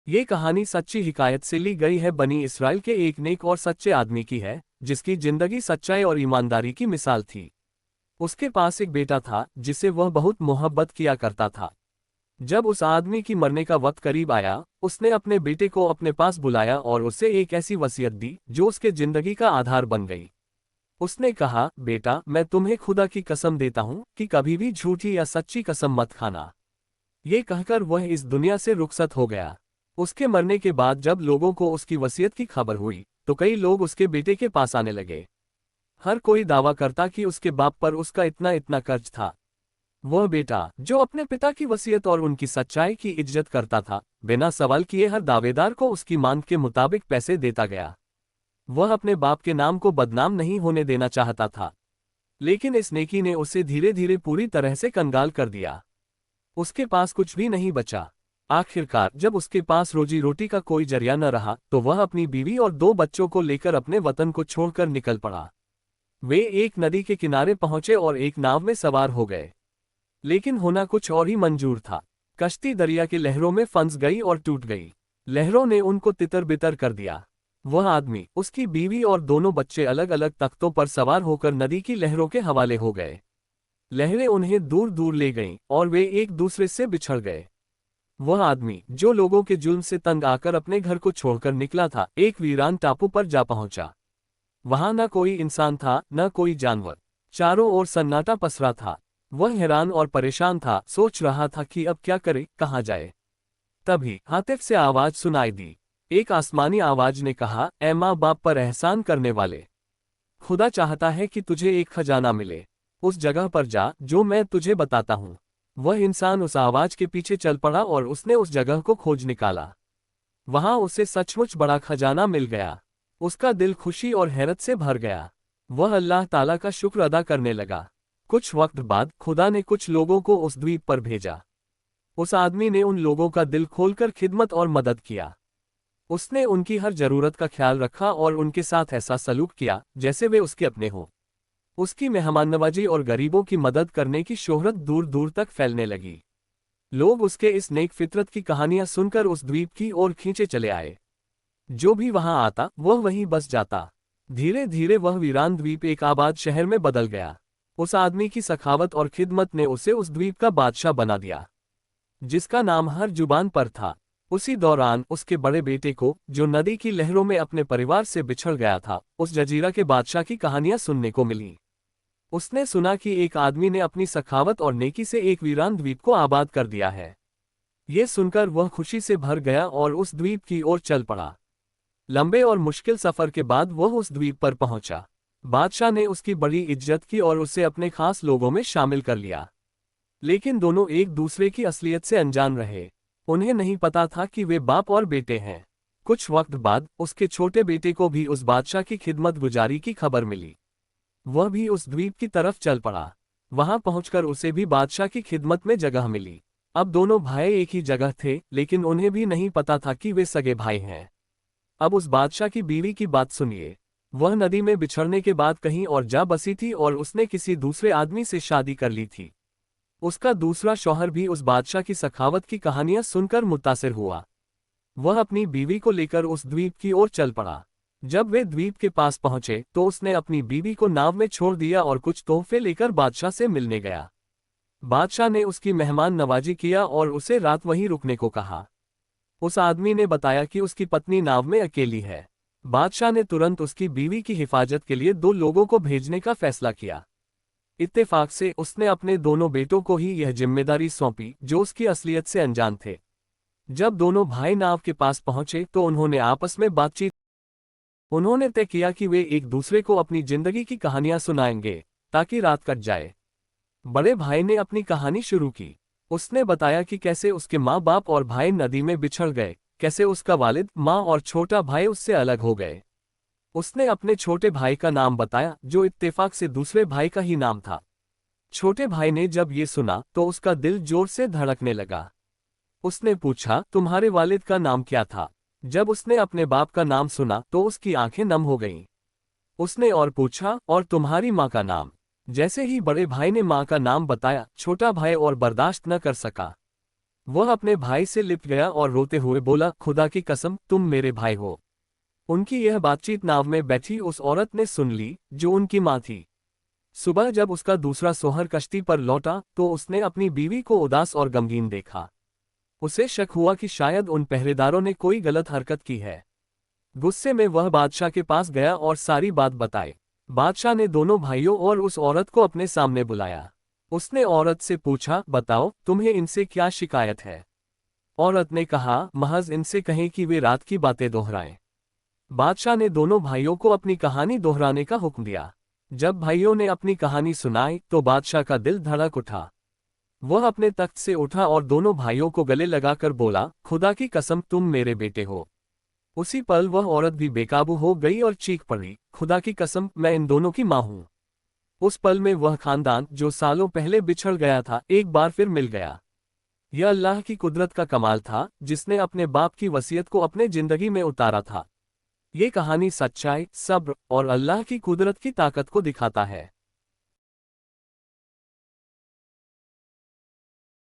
ये कहानी सच्ची हिकायत से ली गई है। बनी इसराइल के एक नेक और सच्चे आदमी की है, जिसकी जिंदगी सच्चाई और ईमानदारी की मिसाल थी। उसके पास एक बेटा था जिसे वह बहुत मोहब्बत किया करता था। जब उस आदमी की मरने का वक्त करीब आया, उसने अपने बेटे को अपने पास बुलाया और उसे एक ऐसी वसीयत दी जो उसके जिंदगी का आधार बन गई। उसने कहा, बेटा, मैं तुम्हें खुदा की कसम देता हूं कि कभी भी झूठी या सच्ची कसम मत खाना। ये कहकर वह इस दुनिया से रुखसत हो गया। उसके मरने के बाद जब लोगों को उसकी वसीयत की खबर हुई, तो कई लोग उसके बेटे के पास आने लगे। हर कोई दावा करता कि उसके बाप पर उसका इतना इतना कर्ज था। वह बेटा, जो अपने पिता की वसीयत और उनकी सच्चाई की इज्जत करता था, बिना सवाल किए हर दावेदार को उसकी मांग के मुताबिक पैसे देता गया। वह अपने बाप के नाम को बदनाम नहीं होने देना चाहता था, लेकिन इस नेकी ने उसे धीरे धीरे पूरी तरह से कंगाल कर दिया। उसके पास कुछ भी नहीं बचा। आखिरकार जब उसके पास रोजी रोटी का कोई जरिया न रहा, तो वह अपनी बीवी और 2 बच्चों को लेकर अपने वतन को छोड़कर निकल पड़ा। वे एक नदी के किनारे पहुंचे और एक नाव में सवार हो गए। लेकिन होना कुछ और ही मंजूर था। कश्ती दरिया की लहरों में फंस गई और टूट गई। लहरों ने उनको तितर बितर कर दिया। वह आदमी, उसकी बीवी और दोनों बच्चे अलग अलग तख्तों पर सवार होकर नदी की लहरों के हवाले हो गए। लहरें उन्हें दूर दूर ले गईं और वे एक दूसरे से बिछड़ गए। वह आदमी, जो लोगों के जुल्म से तंग आकर अपने घर को छोड़कर निकला था, एक वीरान टापू पर जा पहुंचा। वहां न कोई इंसान था, न कोई जानवर। चारों ओर सन्नाटा पसरा था। वह हैरान और परेशान था, सोच रहा था कि अब क्या करे, कहाँ जाए। तभी हातिफ से आवाज सुनाई दी। एक आसमानी आवाज ने कहा, ऐ माँ बाप पर एहसान करने वाले, खुदा चाहता है कि तुझे एक खजाना मिले। उस जगह पर जा जो मैं तुझे बताता हूँ। वह इंसान उस आवाज के पीछे चल पड़ा और उसने उस जगह को खोज निकाला। वहां उसे सचमुच बड़ा खजाना मिल गया। उसका दिल खुशी और हैरत से भर गया। वह अल्लाह ताला का शुक्र अदा करने लगा। कुछ वक्त बाद खुदा ने कुछ लोगों को उस द्वीप पर भेजा। उस आदमी ने उन लोगों का दिल खोलकर खिदमत और मदद किया। उसने उनकी हर जरूरत का ख्याल रखा और उनके साथ ऐसा सलूक किया जैसे वे उसके अपने हों। उसकी मेहमाननवाजी और गरीबों की मदद करने की शोहरत दूर दूर तक फैलने लगी। लोग उसके इस नेक फितरत की कहानियां सुनकर उस द्वीप की ओर खींचे चले आए। जो भी वहां आता वह वहीं बस जाता। धीरे धीरे वह वीरान द्वीप एक आबाद शहर में बदल गया। उस आदमी की सखावत और खिदमत ने उसे उस द्वीप का बादशाह बना दिया, जिसका नाम हर जुबान पर था। उसी दौरान उसके बड़े बेटे को, जो नदी की लहरों में अपने परिवार से बिछड़ गया था, उस जजीरा के बादशाह की कहानियां सुनने को मिली। उसने सुना कि एक आदमी ने अपनी सखावत और नेकी से एक वीरान द्वीप को आबाद कर दिया है। ये सुनकर वह खुशी से भर गया और उस द्वीप की ओर चल पड़ा। लंबे और मुश्किल सफर के बाद वह उस द्वीप पर पहुंचा। बादशाह ने उसकी बड़ी इज्जत की और उसे अपने खास लोगों में शामिल कर लिया। लेकिन दोनों एक दूसरे की असलियत से अनजान रहे। उन्हें नहीं पता था कि वे बाप और बेटे हैं। कुछ वक्त बाद उसके छोटे बेटे को भी उस बादशाह की खिदमत गुजारी की खबर मिली। वह भी उस द्वीप की तरफ चल पड़ा। वहां पहुंचकर उसे भी बादशाह की खिदमत में जगह मिली। अब दोनों भाई एक ही जगह थे, लेकिन उन्हें भी नहीं पता था कि वे सगे भाई हैं। अब उस बादशाह की बीवी की बात सुनिए। वह नदी में बिछड़ने के बाद कहीं और जा बसी थी और उसने किसी दूसरे आदमी से शादी कर ली थी। उसका दूसरा शौहर भी उस बादशाह की सखावत की कहानियां सुनकर मुतासिर हुआ। वह अपनी बीवी को लेकर उस द्वीप की ओर चल पड़ा। जब वे द्वीप के पास पहुंचे तो उसने अपनी बीवी को नाव में छोड़ दिया और कुछ तोहफे लेकर बादशाह से मिलने गया। बादशाह ने उसकी मेहमान नवाजी किया और उसे रात वहीं रुकने को कहा। उस आदमी ने बताया कि उसकी पत्नी नाव में अकेली है। बादशाह ने तुरंत उसकी बीवी की हिफाजत के लिए 2 लोगों को भेजने का फैसला किया। इत्तेफाक से उसने अपने दोनों बेटों को ही यह जिम्मेदारी सौंपी, जो उसकी असलियत से अनजान थे। जब दोनों भाई नाव के पास पहुंचे तो उन्होंने आपस में बातचीत। उन्होंने तय किया कि वे एक दूसरे को अपनी जिंदगी की कहानियां सुनाएंगे, ताकि रात कट जाए। बड़े भाई ने अपनी कहानी शुरू की। उसने बताया कि कैसे उसके माँ बाप और भाई नदी में बिछड़ गए, कैसे उसका वालिद, माँ और छोटा भाई उससे अलग हो गए। उसने अपने छोटे भाई का नाम बताया, जो इत्तेफाक से दूसरे भाई का ही नाम था। छोटे भाई ने जब ये सुना तो उसका दिल जोर से धड़कने लगा। उसने पूछा, तुम्हारे वालिद का नाम क्या था? जब उसने अपने बाप का नाम सुना तो उसकी आंखें नम हो गईं। उसने और पूछा, और तुम्हारी माँ का नाम? जैसे ही बड़े भाई ने माँ का नाम बताया, छोटा भाई और बर्दाश्त न कर सका। वह अपने भाई से लिपट गया और रोते हुए बोला, खुदा की कसम तुम मेरे भाई हो। उनकी यह बातचीत नाव में बैठी उस औरत ने सुन ली, जो उनकी माँ थी। सुबह जब उसका दूसरा सोहर कश्ती पर लौटा तो उसने अपनी बीवी को उदास और गमगीन देखा। उसे शक हुआ कि शायद उन पहरेदारों ने कोई गलत हरकत की है। गुस्से में वह बादशाह के पास गया और सारी बात बताई। बादशाह ने दोनों भाइयों और उस औरत को अपने सामने बुलाया। उसने औरत से पूछा, बताओ तुम्हें इनसे क्या शिकायत है। औरत ने कहा, महज इनसे कहें कि वे रात की बातें दोहराएं। बादशाह ने दोनों भाइयों को अपनी कहानी दोहराने का हुक्म दिया। जब भाइयों ने अपनी कहानी सुनाई तो बादशाह का दिल धड़क उठा। वह अपने तख्त से उठा और दोनों भाइयों को गले लगाकर बोला, खुदा की कसम तुम मेरे बेटे हो। उसी पल वह औरत भी बेकाबू हो गई और चीख पड़ी, खुदा की कसम मैं इन दोनों की मां हूं। उस पल में वह खानदान जो सालों पहले बिछड़ गया था एक बार फिर मिल गया। यह अल्लाह की कुदरत का कमाल था, जिसने अपने बाप की वसीयत को अपने जिंदगी में उतारा था। ये कहानी सच्चाई, सब्र और अल्लाह की कुदरत की ताकत को दिखाता है।